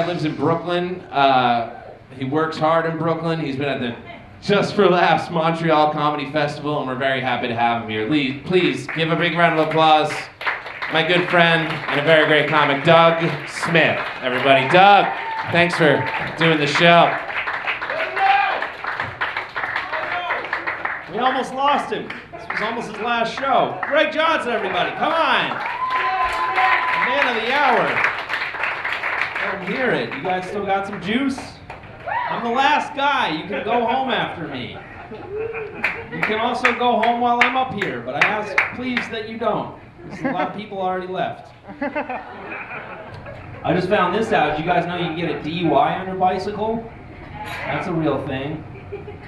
dad lives in Brooklyn. He works hard in Brooklyn. He's been at the Just for Laughs Montreal Comedy Festival, and we're very happy to have him here. Please give a big round of applause. My good friend and a very great comic, Doug Smith. Everybody, Doug, thanks for doing the show. We almost lost him. This was almost his last show. Greg Johnson, everybody, come on. Man of the hour. I can hear it. You guys still got some juice? I'm the last guy. You can go home after me. You can also go home while I'm up here, but I ask, please, that you don't. Because a lot of people already left. I just found this out. Did you guys know you can get a DUI on your bicycle? That's a real thing.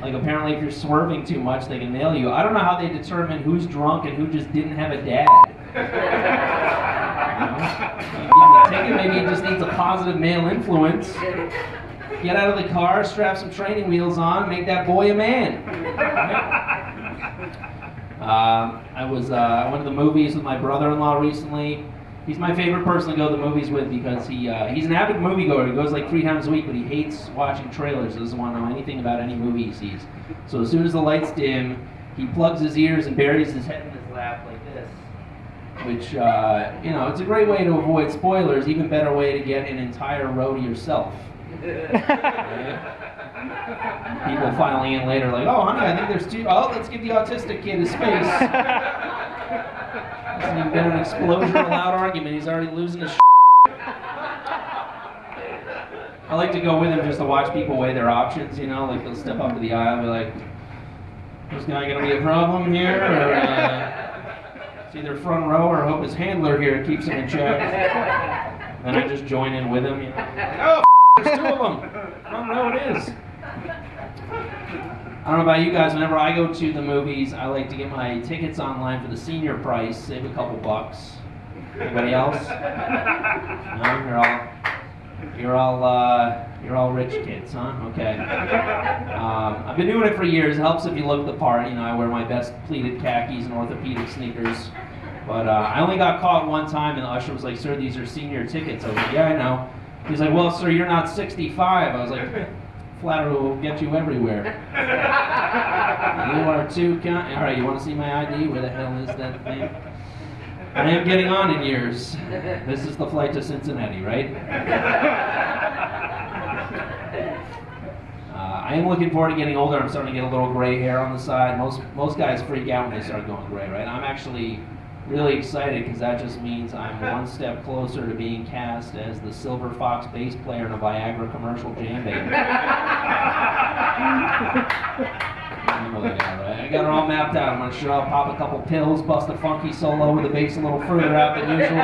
Like, apparently if you're swerving too much, they can nail you. I don't know how they determine who's drunk and who just didn't have a dad. You know? You give him a ticket, maybe he just needs a positive male influence. Get out of the car, strap some training wheels on, make that boy a man. I went to the movies with my brother-in-law recently. He's my favorite person to go to the movies with because he's an avid moviegoer. He goes like 3 times a week, but he hates watching trailers. He doesn't want to know anything about any movie he sees. So as soon as the lights dim, he plugs his ears and buries his head in his lap like this. Which, you know, it's a great way to avoid spoilers. Even better way to get an entire row to yourself. Right? People filing in later like, oh, honey, I think there's 2. Oh, let's give the autistic kid his space. Hasn't even been an explosion or a loud argument. He's already losing his shit. I like to go with him just to watch people weigh their options, you know? Like, they'll step up to the aisle and be like, is this guy going to be a problem here? Or it's either front row or hope his handler here keeps him in check. Then I just join in with him, you know? Like, oh, there's 2 of them. Front row it is. I don't know about you guys, whenever I go to the movies, I like to get my tickets online for the senior price, save a couple bucks. Anybody else? No? You're all rich kids, huh? Okay. I've been doing it for years. It helps if you look the part. You know, I wear my best pleated khakis and orthopedic sneakers. But I only got caught one time, and the usher was like, sir, these are senior tickets. I was like, yeah, I know. He's like, well, sir, you're not 65. I was like, flattery will get you everywhere. You are too kind. All right, you want to see my ID? Where the hell is that thing? I am getting on in years. This is the flight to Cincinnati, right? I am looking forward to getting older. I'm starting to get a little gray hair on the side. Most guys freak out when they start going gray, right? I'm actually really excited because that just means I'm one step closer to being cast as the Silver Fox bass player in a Viagra commercial jam band. You know that guy, right? I got it all mapped out. I'm gonna I'll pop a couple pills, bust a funky solo with the bass a little further out than usual. You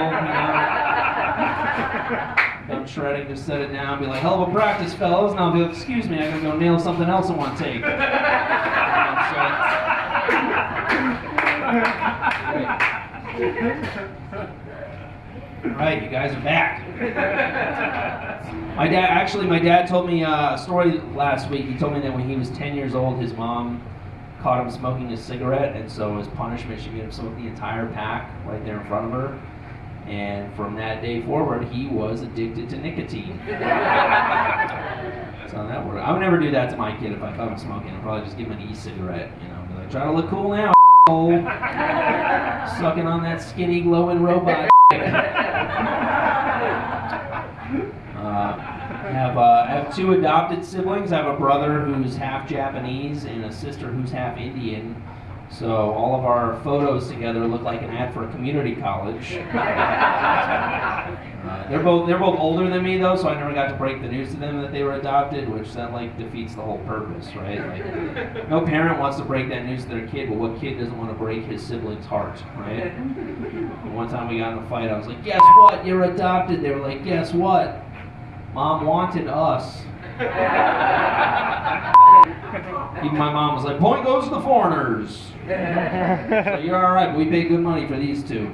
know? Done shredding, just set it down, be like, hell of a practice, fellas. And I'll be like, excuse me, I gotta go nail something else in one take. Right, you guys are back. My dad told me a story last week. He told me that when he was 10 years old, his mom caught him smoking a cigarette, and so as punishment, she made him smoke the entire pack right there in front of her. And from that day forward, he was addicted to nicotine. That's how that works. I would never do that to my kid if I caught him smoking. I'd probably just give him an e-cigarette, you know, be like, try to look cool now. Sucking on that skinny glowing robot. I have 2 adopted siblings. I have a brother who's half Japanese and a sister who's half Indian. So all of our photos together look like an ad for a community college. They're both older than me though, so I never got to break the news to them that they were adopted, which that like defeats the whole purpose, right? Like, no parent wants to break that news to their kid, but what kid doesn't want to break his sibling's heart, right? One time we got in a fight, I was like, guess what? You're adopted. They were like, guess what? Mom wanted us. Even my mom was like, point goes to the foreigners. So you're all right, but we pay good money for these 2.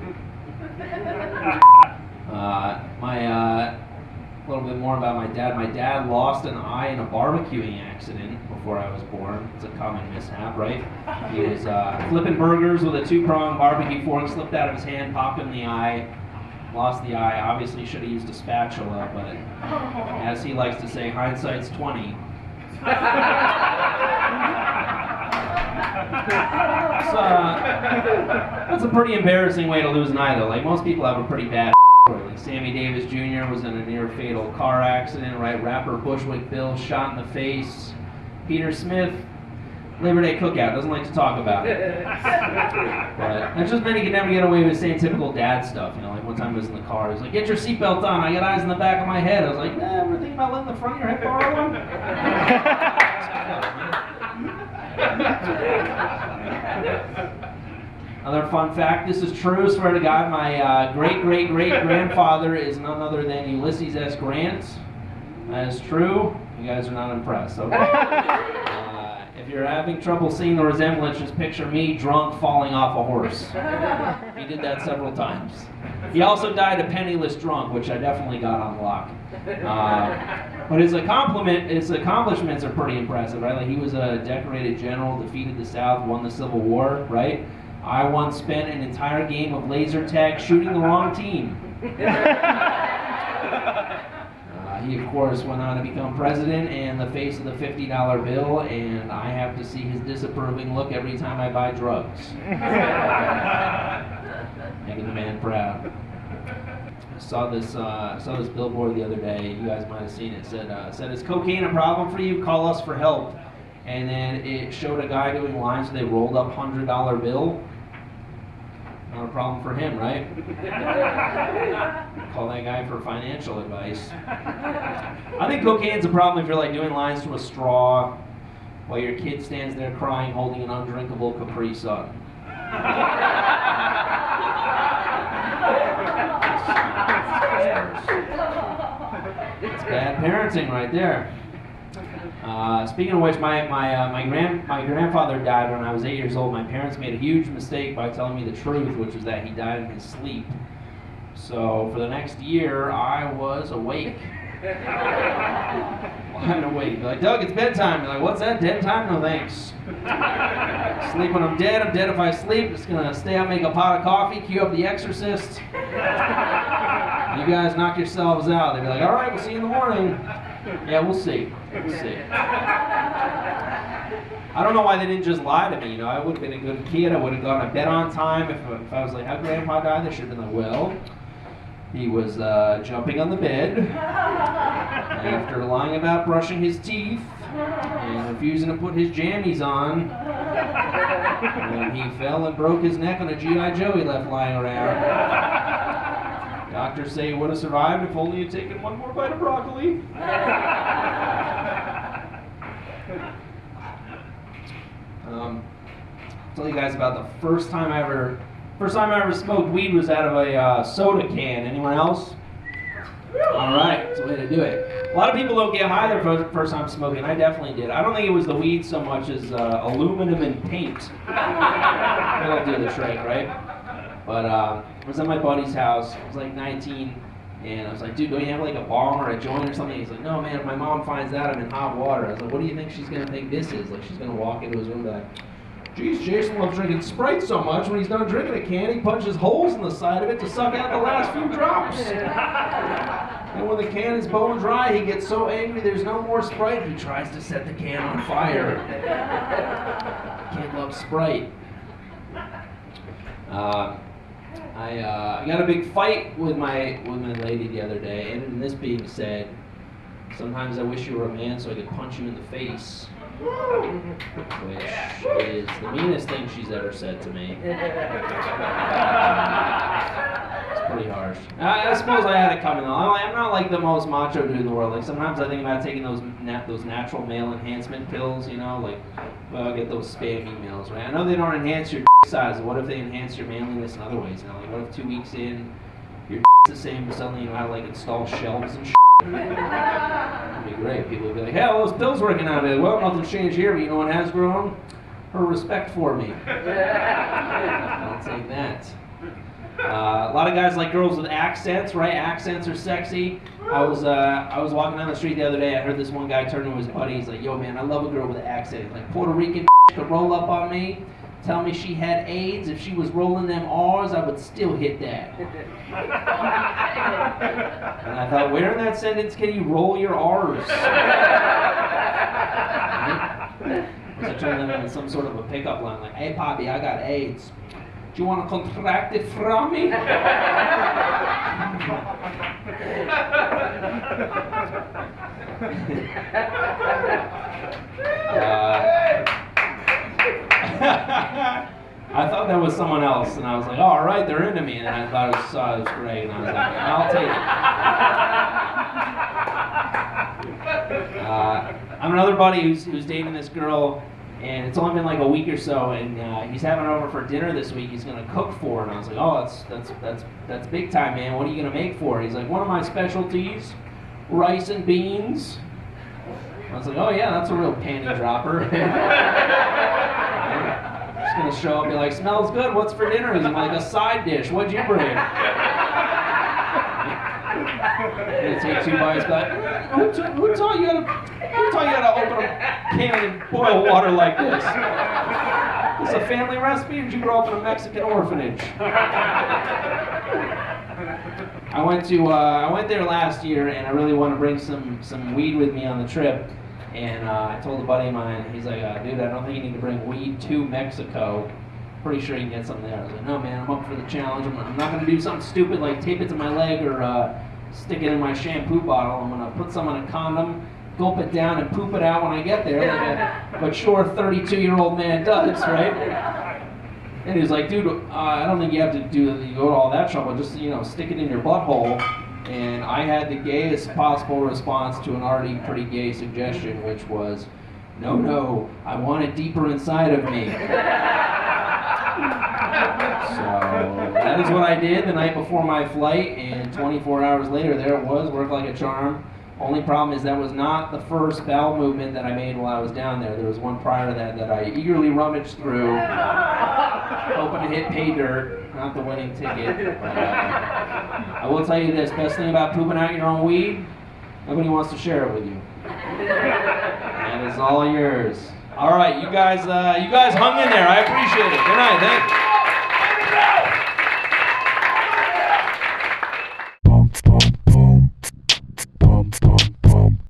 A little bit more about my dad. My dad lost an eye in a barbecuing accident before I was born. It's a common mishap, right? He was flipping burgers with a 2-pronged barbecue fork, slipped out of his hand, popped him in the eye. lost the eye. Obviously should have used a spatula, but as he likes to say, hindsight's 20. That's a pretty embarrassing way to lose an eye, though. Like, most people have a pretty bad story. Like, Sammy Davis Jr. was in a near-fatal car accident, right? Rapper Bushwick Bill shot in the face. Peter Smith, Labor Day cookout, doesn't like to talk about it. But it's just meant he could never get away with saying typical dad stuff. You know, like one time I was in the car, he was like, "Get your seatbelt on, I got eyes in the back of my head." I was like, "Nah, ever think about letting the front of your head borrow one?" Another fun fact, this is true, swear to God, my great-great-great-grandfather is none other than Ulysses S. Grant. That is true. You guys are not impressed, okay? If you're having trouble seeing the resemblance, just picture me drunk falling off a horse. He did that several times. He also died a penniless drunk, which I definitely got on lock. But his accomplishments are pretty impressive, right? Like, he was a decorated general, defeated the South, won the Civil War, right? I once spent an entire game of laser tag shooting the wrong team. He, of course, went on to become president and the face of the $50 bill, and I have to see his disapproving look every time I buy drugs. Making the man proud. I saw this billboard the other day. You guys might have seen it. It said, "Is cocaine a problem for you? Call us for help." And then it showed a guy doing lines where they rolled up $100 bill. Not a problem for him, right? Call that guy for financial advice. I think cocaine's a problem if you're like doing lines to a straw while your kid stands there crying holding an undrinkable Capri Sun. It's bad parenting right there. Speaking of which, my grandfather died when I was 8 years old. My parents made a huge mistake by telling me the truth, which was that he died in his sleep. So for the next year, I was awake. Wide awake. They're like, "Doug, it's bedtime." You're like, "What's that? Dead time? No thanks." Sleep when I'm dead. I'm dead if I sleep. Just gonna stay up, make a pot of coffee, cue up The Exorcist. You guys knock yourselves out. They'd be like, "All right, we'll see you in the morning." Yeah, we'll see. We'll see. I don't know why they didn't just lie to me. You know, I would have been a good kid. I would have gone to bed on time. If I was like, "How Grandpa died?" They should have been like, "Well, he was jumping on the bed after lying about brushing his teeth and refusing to put his jammies on. And he fell and broke his neck on a G.I. Joe he left lying around. Doctors say he would have survived if only he'd taken one more bite of broccoli." I'll tell you guys about the first time I ever smoked weed was out of a soda can. Anyone else? All right, that's the way to do it. A lot of people don't get high their first time smoking. I definitely did. I don't think it was the weed so much as aluminum and paint. That'll do the trick, right? But I was at my buddy's house. I was like 19, and I was like, "Dude, don't you have like a bomb or a joint or something?" He's like, "No, man, if my mom finds out I'm in hot water." I was like, "What do you think she's going to think this is?" Like, she's going to walk into his room and be like, "Geez, Jason loves drinking Sprite so much, when he's done drinking a can, he punches holes in the side of it to suck out the last few drops. And when the can is bone dry, he gets so angry there's no more Sprite, he tries to set the can on fire." Kid loves Sprite. I got a big fight with my lady the other day, and this being said, sometimes I wish you were a man so I could punch you in the face. Which is the meanest thing she's ever said to me. It's pretty harsh. I suppose I had it coming though. I'm not like the most macho dude in the world. Like, sometimes I think about taking those natural male enhancement pills, you know, like, well, I get those spam emails, right? I know they don't enhance your size. What if they enhance your manliness in other ways? You know, like, what if 2 weeks in, your the same, but suddenly you know how to like install shelves and shit? That'd be great. People would be like, "Hey, all those pills working out of it." Well, nothing's changed here, but you know what has grown? Her respect for me. I'll take that. A lot of guys like girls with accents, right? Accents are sexy. I was walking down the street the other day. I heard this one guy turn to his buddy. He's like, "Yo, man, I love a girl with an accent. Like, Puerto Rican could roll up on me. tell me she had AIDS. If she was rolling them R's, I would still hit that. And I thought, where in that sentence can you roll your R's? So I turned them into some sort of a pickup line, like, hey, Poppy, I got AIDS. Do you want to contract it from me? I thought that was someone else, and I was like, oh, all right, they're into me, and I thought it was great, and I was like, I'll take it. I'm another buddy who's dating this girl, and it's only been like a week or so, and he's having her over for dinner this week. He's gonna cook for her, and I was like, oh, that's big time, man. What are you gonna make for her? He's like, one of my specialties, rice and beans. I was like, oh yeah, that's a real panty dropper. Just gonna show up and be like, smells good, what's for dinner? He's like, a side dish, what'd you bring? Gonna take 2 bites, but who taught you how to open a can and boil water like this? Is this a family recipe, or did you grow up in a Mexican orphanage? I went there last year, and I really want to bring some weed with me on the trip. And I told a buddy of mine, he's like, dude, I don't think you need to bring weed to Mexico. Pretty sure you can get something there. I was like, no, man, I'm up for the challenge. I'm not going to do something stupid like tape it to my leg or stick it in my shampoo bottle. I'm going to put some on a condom, gulp it down, and poop it out when I get there, like a mature 32-year-old man does, right? And he was like, dude, I don't think you have to go to all that trouble. Just, stick it in your butthole. And I had the gayest possible response to an already pretty gay suggestion, which was, no, I want it deeper inside of me. So that is what I did the night before my flight, and 24 hours later, there it was, worked like a charm. Only problem is that was not the first bowel movement that I made while I was down there. There was one prior to that I eagerly rummaged through, hoping to hit pay dirt, not the winning ticket. But, I will tell you this, best thing about pooping out your own weed, nobody wants to share it with you. And it's all yours. All right, you guys hung in there. I appreciate it. Good night. Thanks.